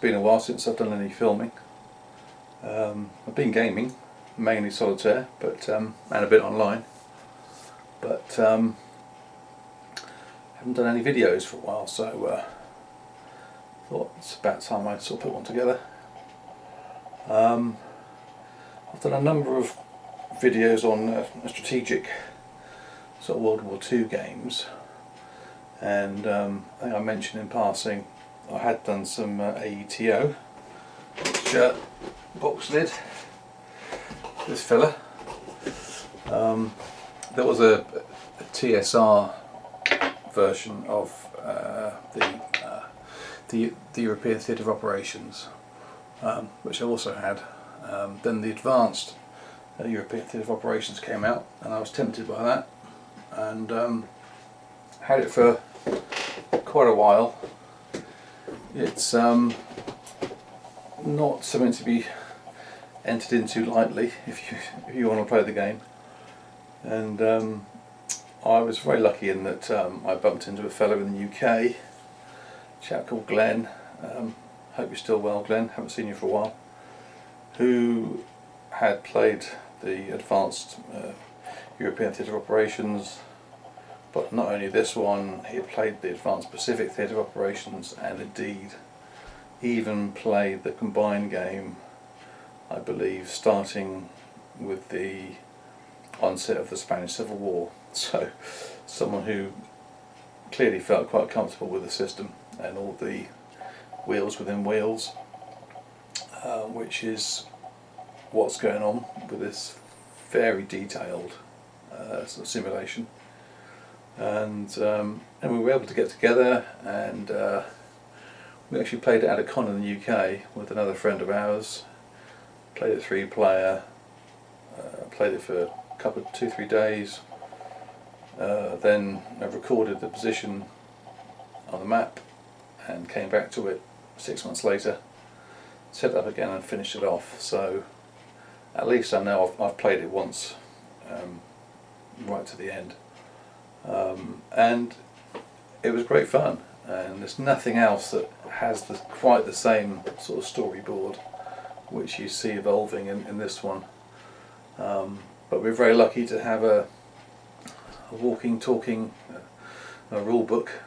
been a while since I've done any filming. I've been gaming, mainly solitaire, but and a bit online, but haven't done any videos for a while, so thought it's about time I sort of put one together. I've done a number of videos on strategic sort of World War II games, and I think I mentioned in passing I had done some AEToO, which box lid, this fella. There was a TSR version of the European Theatre of Operations, which I also had. Then the advanced European Theatre of Operations came out, and I was tempted by that, and had it for quite a while. It's not something to be entered into lightly if you want to play the game, and I was very lucky in that I bumped into a fellow in the UK, a chap called Glenn. Hope you're still well, Glenn, haven't seen you for a while, who had played the advanced European Theatre of Operations, but not only this one, he had played the advanced Pacific Theatre of Operations, and indeed even played the combined game, I believe, starting with the onset of the Spanish Civil War. So someone who clearly felt quite comfortable with the system and all the wheels within wheels, which is what's going on with this very detailed sort of simulation. And we were able to get together, and we actually played it at a con in the UK with another friend of ours. Played it 3-player, played it for a couple of 2-3 days, then recorded the position on the map and came back to it 6 months later, set it up again and finished it off. So at least I know I've played it once, right to the end, and it was great fun, and there's nothing else that has quite the same sort of storyboard which you see evolving in this one, but we're very lucky to have a walking, talking rule book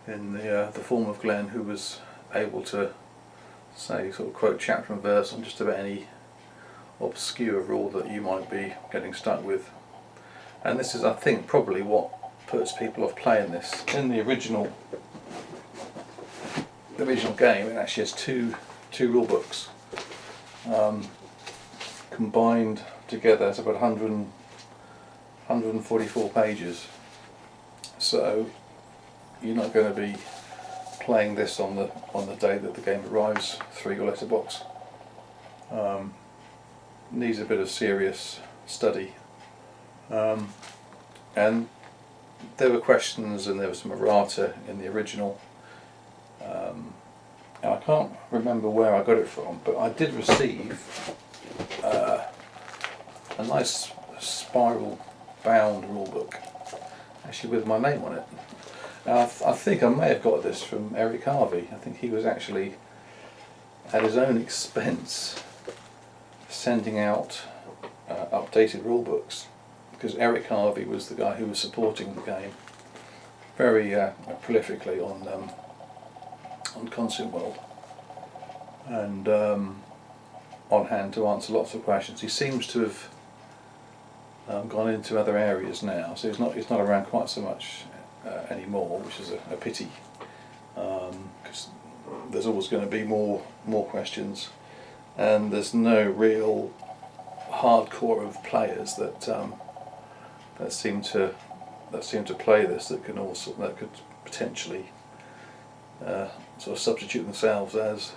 in the form of Glenn, who was able to say, sort of quote chapter and verse on just about any obscure rule that you might be getting stuck with. And this is, I think, probably what puts people off playing this. In the original game, it actually has two rule books combined together. It's about 144 pages. So you're not going to be playing this on the day that the game arrives through your letterbox. Needs a bit of serious study, and there were questions and there was some errata in the original, and I can't remember where I got it from, but I did receive a nice spiral bound rulebook, actually with my name on it. Now I think I may have got this from Eric Harvey. I think he was actually at his own expense sending out updated rulebooks, because Eric Harvey was the guy who was supporting the game very prolifically on Consume World, and on hand to answer lots of questions. He seems to have gone into other areas now, so he's not around quite so much anymore, which is a pity, because there's always going to be more questions, and there's no real hardcore of players that seem to play this that could potentially sort of substitute themselves as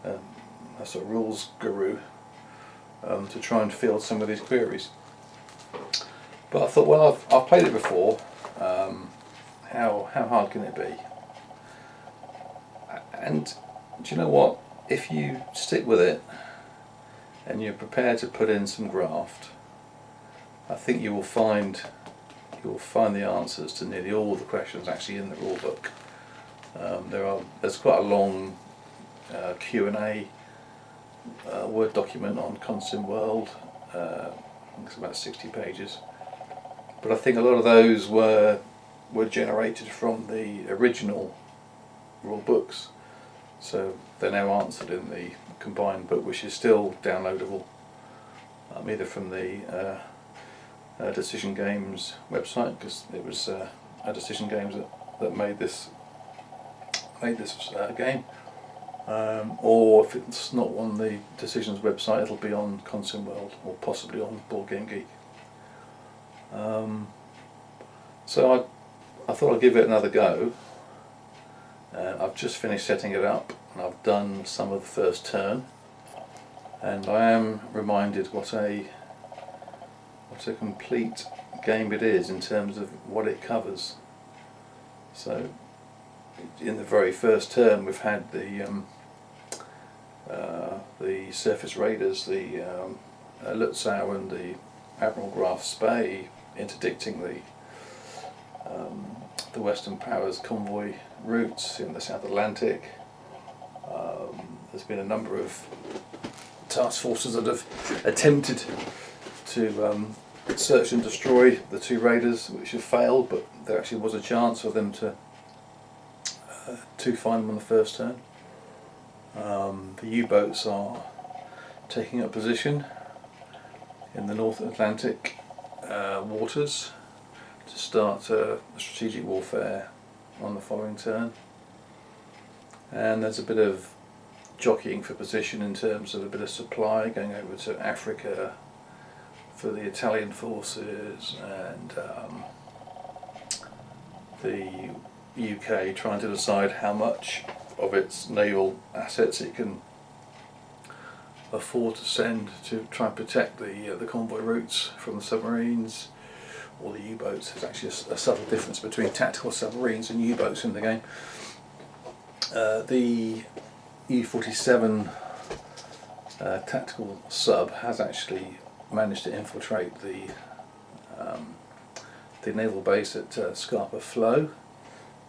a sort of rules guru to try and field some of these queries. But I thought, well, I've played it before. How hard can it be? And do you know what? If you stick with it and you're prepared to put in some graft, I think you will find the answers to nearly all the questions actually in the rule book. There's quite a long Q&A Word document on Consim World. I think it's about 60 pages. But I think a lot of those were generated from the original rule books, so they're now answered in the combined book, which is still downloadable, either from the Decision Games website, because it was Decision Games that made this game, or if it's not on the Decisions website, it'll be on Consim World or possibly on Board Game Geek. So I thought I'd give it another go. I've just finished setting it up, and I've done some of the first turn, and I am reminded what a complete game it is in terms of what it covers. So in the very first turn we've had the Surface Raiders, the Lutzow and the Admiral Graf Spee interdicting the Western Powers convoy routes in the South Atlantic. There's been a number of task forces that have attempted to search and destroy the two raiders, which have failed, but there actually was a chance for them to find them on the first turn. The U-boats are taking up position in the North Atlantic waters to start strategic warfare on the following turn, and there's a bit of jockeying for position in terms of a bit of supply going over to Africa for the Italian forces, and the UK trying to decide how much of its naval assets it can afford to send to try and protect the convoy routes from the submarines or the U-boats. There's actually a subtle difference between tactical submarines and U-boats in the game. The U-47 tactical sub has actually managed to infiltrate the naval base at Scapa Flow,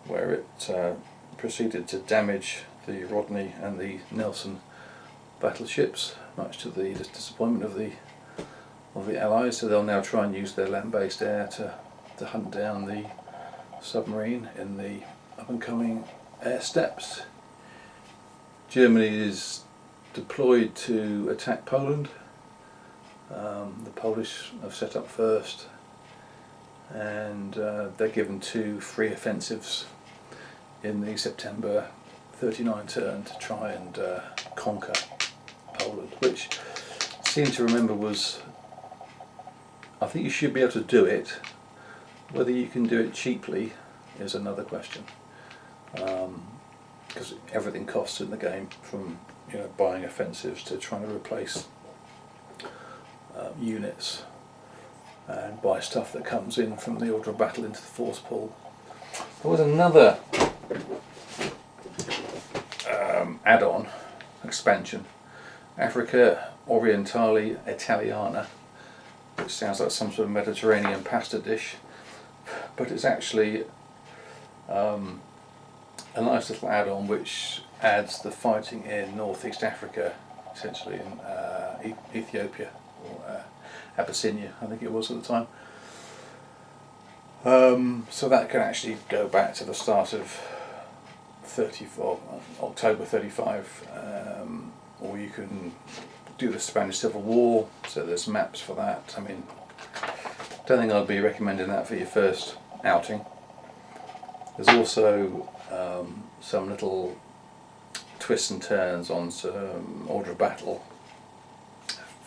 where it proceeded to damage the Rodney and the Nelson battleships, much to the disappointment of the Allies. So they'll now try and use their land-based air to hunt down the submarine in the up-and-coming air steppes. Germany is deployed to attack Poland. The Polish have set up first, and they're given 2 free offensives in the September 39 turn to try and conquer Poland, which I seem to remember was, I think you should be able to do it. Whether you can do it cheaply is another question, because everything costs in the game, from buying offensives to trying to replace units and buy stuff that comes in from the order of battle into the force pool. There was another add-on expansion, Africa Orientale Italiana, which sounds like some sort of Mediterranean pasta dish, but it's actually a nice little add-on which adds the fighting in Northeast Africa, essentially in Ethiopia or Abyssinia, I think it was at the time. So that can actually go back to the start of October 35, or you can do the Spanish Civil War, so there's maps for that. I mean, don't think I'd be recommending that for your first outing. There's also some little twists and turns on some order of battle,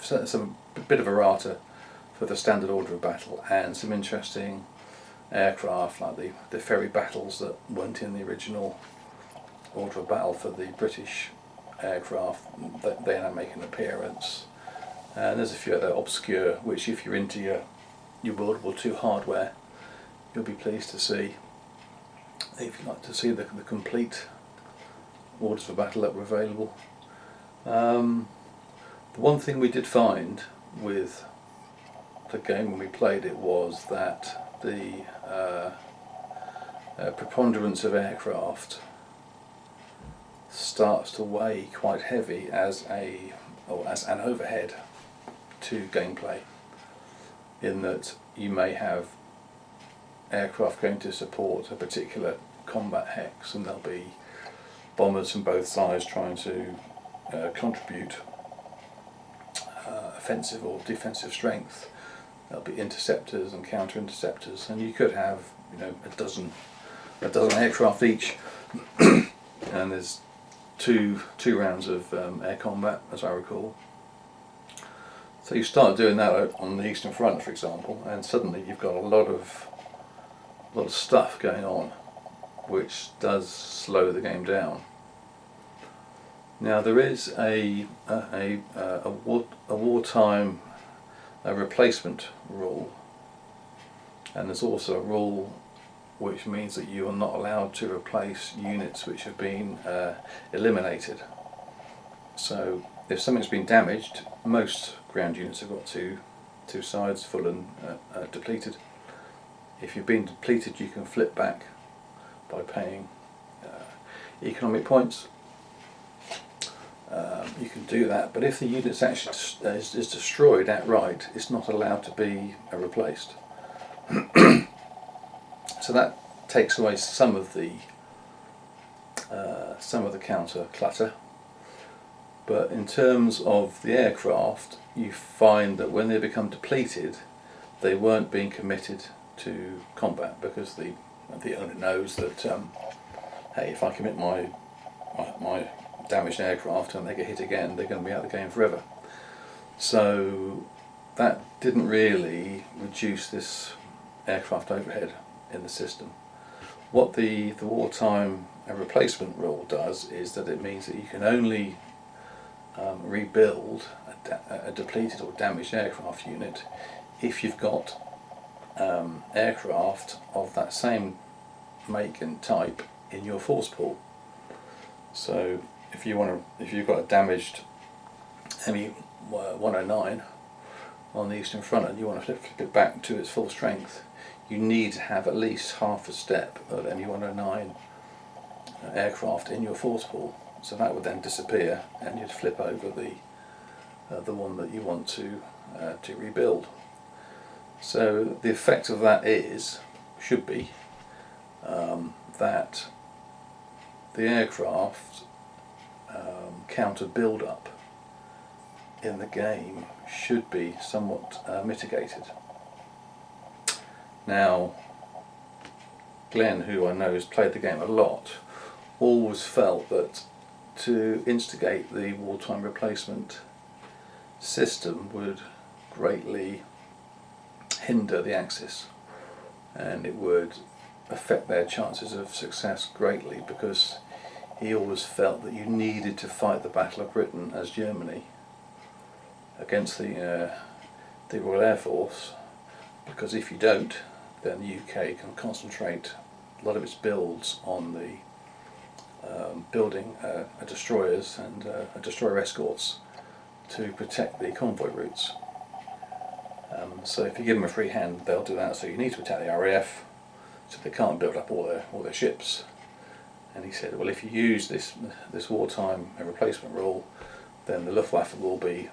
some bit of errata for the standard order of battle, and some interesting aircraft like the ferry battles that weren't in the original order of battle for the British aircraft. They now make an appearance, and there's a few other obscure which, if you're into your World War II hardware, you'll be pleased to see. If you'd like to see the complete orders of battle that were available. The one thing we did find with the game when we played it was that the preponderance of aircraft starts to weigh quite heavy as an overhead to gameplay, in that you may have aircraft going to support a particular combat hex, and there'll be bombers from both sides trying to contribute offensive or defensive strength. There'll be interceptors and counter-interceptors, and you could have, a dozen aircraft each, and there's two rounds of air combat, as I recall. So you start doing that on the Eastern Front, for example, and suddenly you've got a lot of stuff going on, which does slow the game down. Now there is a wartime replacement rule, and there's also a rule which means that you are not allowed to replace units which have been eliminated. So if something's been damaged, most ground units have got two sides, full and depleted. If you've been depleted, you can flip back by paying economic points. You can do that, but if the unit actually is destroyed outright, it's not allowed to be replaced. So that takes away some of the counter clutter. But in terms of the aircraft, you find that when they become depleted, they weren't being committed to combat, because the owner knows that hey, if I commit my damaged aircraft and they get hit again, they're going to be out of the game forever. So that didn't really reduce this aircraft overhead in the system. What the wartime replacement rule does is that it means that you can only rebuild a depleted or damaged aircraft unit if you've got aircraft of that same make and type in your force pool. So if you've got a damaged ME-109 on the Eastern Front and you want to flip it back to its full strength, you need to have at least half a step of ME-109 aircraft in your force pool. So that would then disappear, and you'd flip over the one that you want to rebuild. So the effect of that should be that the aircraft counter build-up in the game should be somewhat mitigated. Now, Glenn, who I know has played the game a lot, always felt that to instigate the wartime replacement system would greatly hinder the Axis, and it would affect their chances of success greatly, because he always felt that you needed to fight the Battle of Britain as Germany against the Royal Air Force, because if you don't, then the UK can concentrate a lot of its builds on the building destroyers and destroyer escorts to protect the convoy routes. So if you give them a free hand, they'll do that. So you need to attack the RAF, so they can't build up all their ships. And he said, well, if you use this wartime replacement rule, then the Luftwaffe will be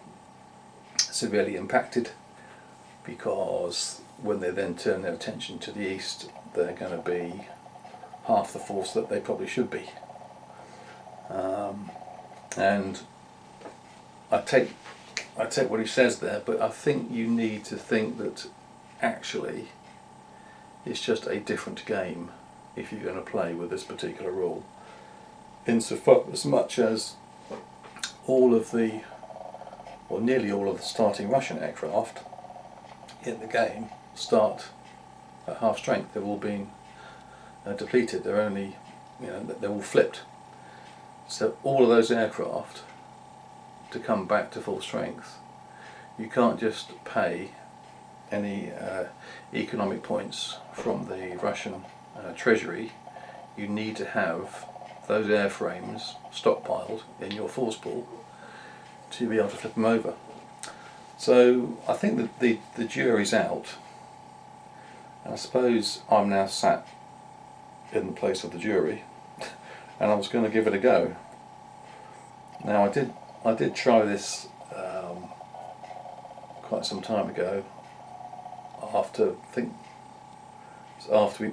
severely impacted, because when they then turn their attention to the east, they're going to be half the force that they probably should be. And I take what he says there, but I think you need to think that actually it's just a different game if you're going to play with this particular rule, insofar as much as nearly all of the starting Russian aircraft in the game start at half strength. They've all been depleted. They're only, they're all flipped. So all of those aircraft, to come back to full strength, you can't just pay any economic points from the Russian treasury. You need to have those airframes stockpiled in your force pool to be able to flip them over. So I think that the jury's out, and I suppose I'm now sat in the place of the jury, and I was going to give it a go. Now I did try this quite some time ago. After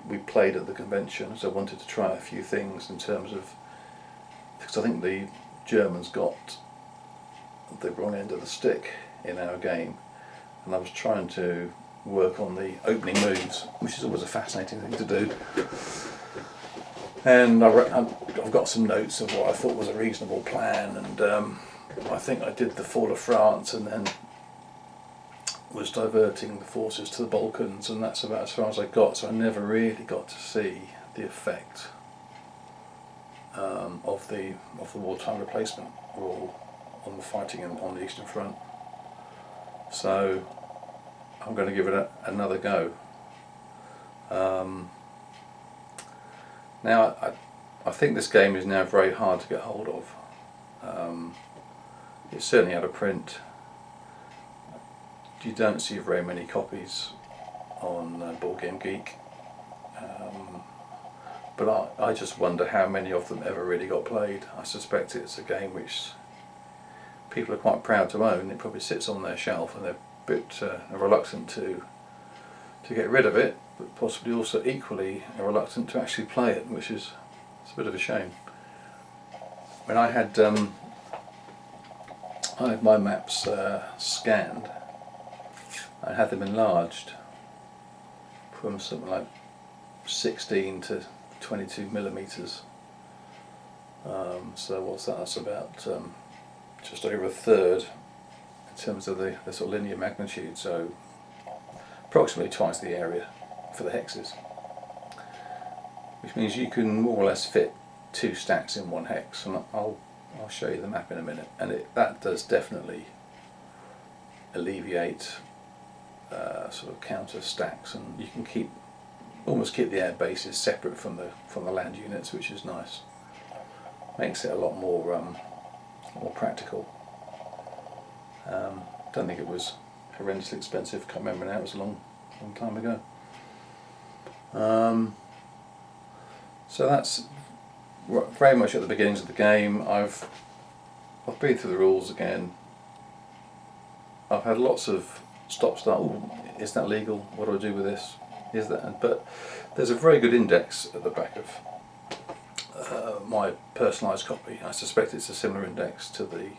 we played at the convention, so I wanted to try a few things in terms of, because I think the Germans got the wrong end of the stick in our game, and I was trying to work on the opening moves, which is always a fascinating thing to do. And I've got some notes of what I thought was a reasonable plan, and I think I did the fall of France and then was diverting the forces to the Balkans, and that's about as far as I got, so I never really got to see the effect of the wartime replacement rule on the fighting on the Eastern Front. So I'm going to give it another go. Now I think this game is now very hard to get hold of. It's certainly out of print. You don't see very many copies on Board Game Geek, but I just wonder how many of them ever really got played. I suspect it's a game which people are quite proud to own. It probably sits on their shelf and they're a bit reluctant to get rid of it, but possibly also equally reluctant to actually play it, which is a bit of a shame. When I had my maps scanned, I had them enlarged from something like 16 to 22 millimeters. So what's that? That's about just over a third in terms of the sort of linear magnitude. So approximately twice the area for the hexes, which means you can more or less fit 2 stacks in one hex. And I'll show you the map in a minute, and that does definitely alleviate sort of counter stacks, and you can almost keep the air bases separate from the land units, which is nice. Makes it a lot more practical. Don't think it was horrendously expensive. Can't remember now. It was a long time ago. So that's very much at the beginnings of the game. I've been through the rules again. I've had lots of stop-start. Oh, is that legal? What do I do with this? Is that? But there's a very good index at the back of my personalised copy. I suspect it's a similar index to the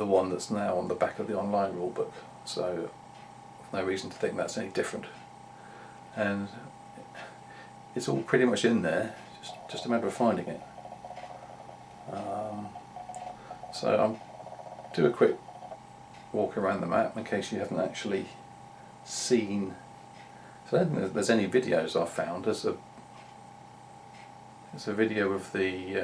one that's now on the back of the online rulebook. So no reason to think that's any different. And it's all pretty much in there. Just a matter of finding it. So I'll do a quick walk around the map in case you haven't actually seen. So I don't think there's any videos I've found. There's a video of the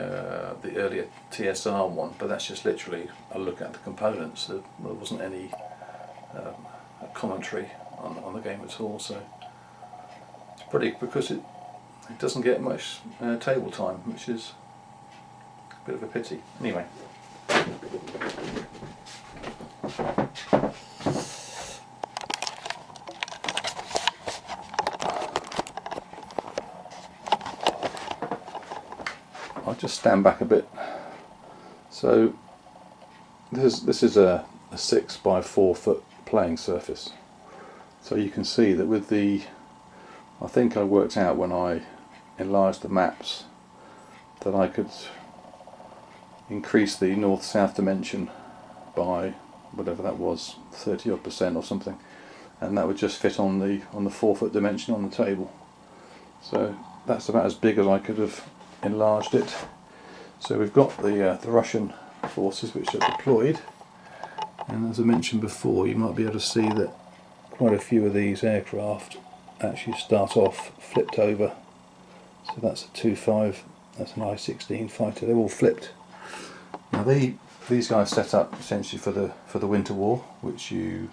earlier TSR one, but that's just literally a look at the components. There wasn't any commentary on the game at all. So it's pretty, because it doesn't get much table time, which is a bit of a pity. Anyway. I'll just stand back a bit. So this is a 6 by 4 foot playing surface. So you can see that with I think I worked out when I enlarged the maps that I could increase the north-south dimension by whatever that was, 30% or something, and that would just fit on the 4 foot dimension on the table. So that's about as big as I could have enlarged it. So we've got the Russian forces which are deployed, and as I mentioned before, you might be able to see that quite a few of these aircraft actually start off flipped over. So that's a 2-5, that's an I-16 fighter. They're all flipped. Now these guys set up essentially for the Winter War, which you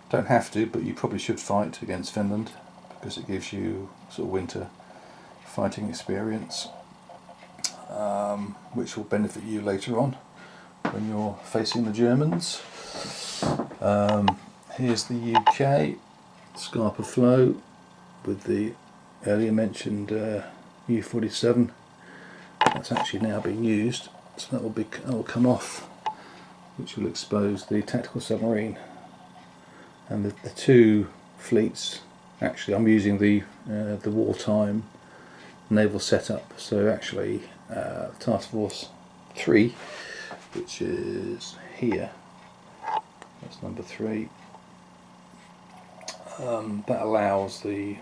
don't have to, but you probably should fight against Finland because it gives you sort of winter fighting experience, which will benefit you later on when you're facing the Germans. Here's the UK, Scarpa Flow with the earlier mentioned U-47. That's actually now being used So that will come off, which will expose the tactical submarine. And the two fleets, actually I'm using the wartime naval setup, so actually Task Force 3, which is here, that's number 3, that allows the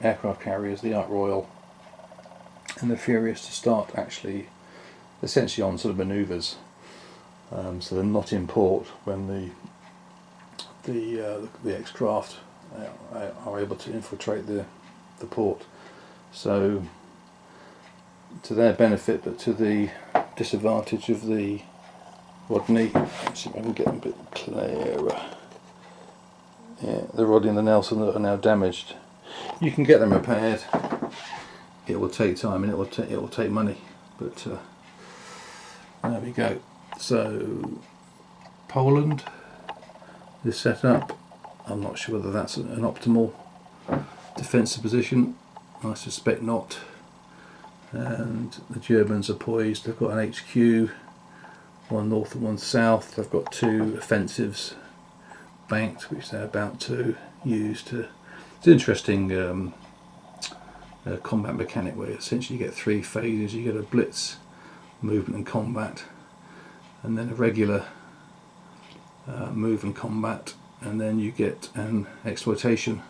aircraft carriers, the Ark Royal and the Furious, to start actually essentially on sort of manoeuvres, so they're not in port when the ex-craft are able to infiltrate the port. So to their benefit, but to the disadvantage of the Rodney. Let's see if I can get a bit clearer. Yeah, the Rodney and the Nelson that are now damaged. You can get them repaired. It will take time and it will take money, but there we go. So Poland is set up. I'm not sure whether that's an optimal defensive position. I suspect not. And the Germans are poised. They've got an HQ, one north and one south. They've got 2 offensives banked, which they're about to use to. It's an interesting combat mechanic where essentially you get 3 phases. You get a blitz, movement and combat, and then a regular move and combat, and then you get an exploitation,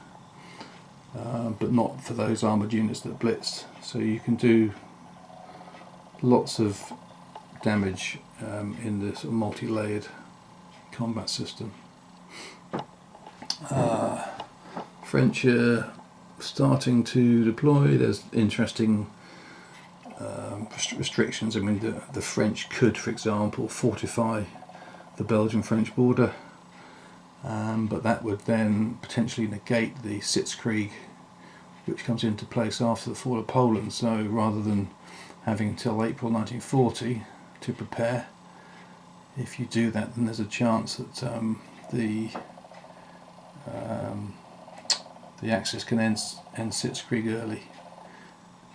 but not for those armoured units that blitzed. So you can do lots of damage in this sort of multi-layered combat system. French are starting to deploy. There's interesting restrictions. I mean, the French could, for example, fortify the Belgian-French border, but that would then potentially negate the Sitzkrieg, which comes into place after the fall of Poland. So rather than having until April 1940 to prepare, if you do that, then there's a chance that the Axis can end Sitzkrieg early.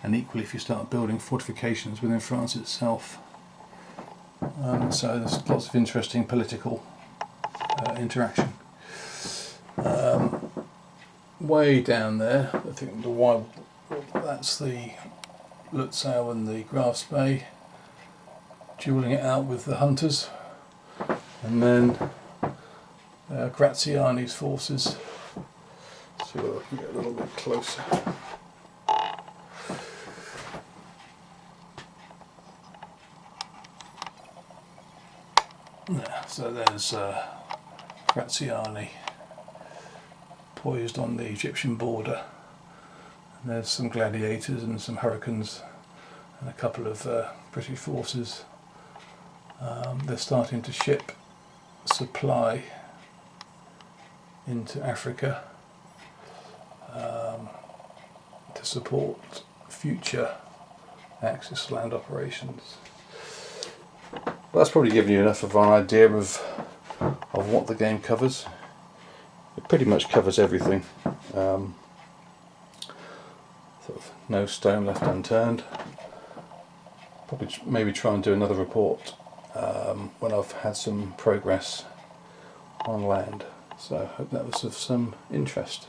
And equally, if you start building fortifications within France itself. So there's lots of interesting political interaction. Way down there, I think that's the Lutzow and the Grafspee, duelling it out with the Hunters, and then Graziani's forces. Let's see whether I can get a little bit closer. Yeah, so there's Graziani poised on the Egyptian border, and there's some gladiators and some hurricanes and a couple of British forces. They're starting to ship supply into Africa to support future Axis land operations. Well, that's probably given you enough of an idea of what the game covers. It pretty much covers everything. Sort of no stone left unturned. Probably maybe try and do another report when I've had some progress on land. So I hope that was of some interest.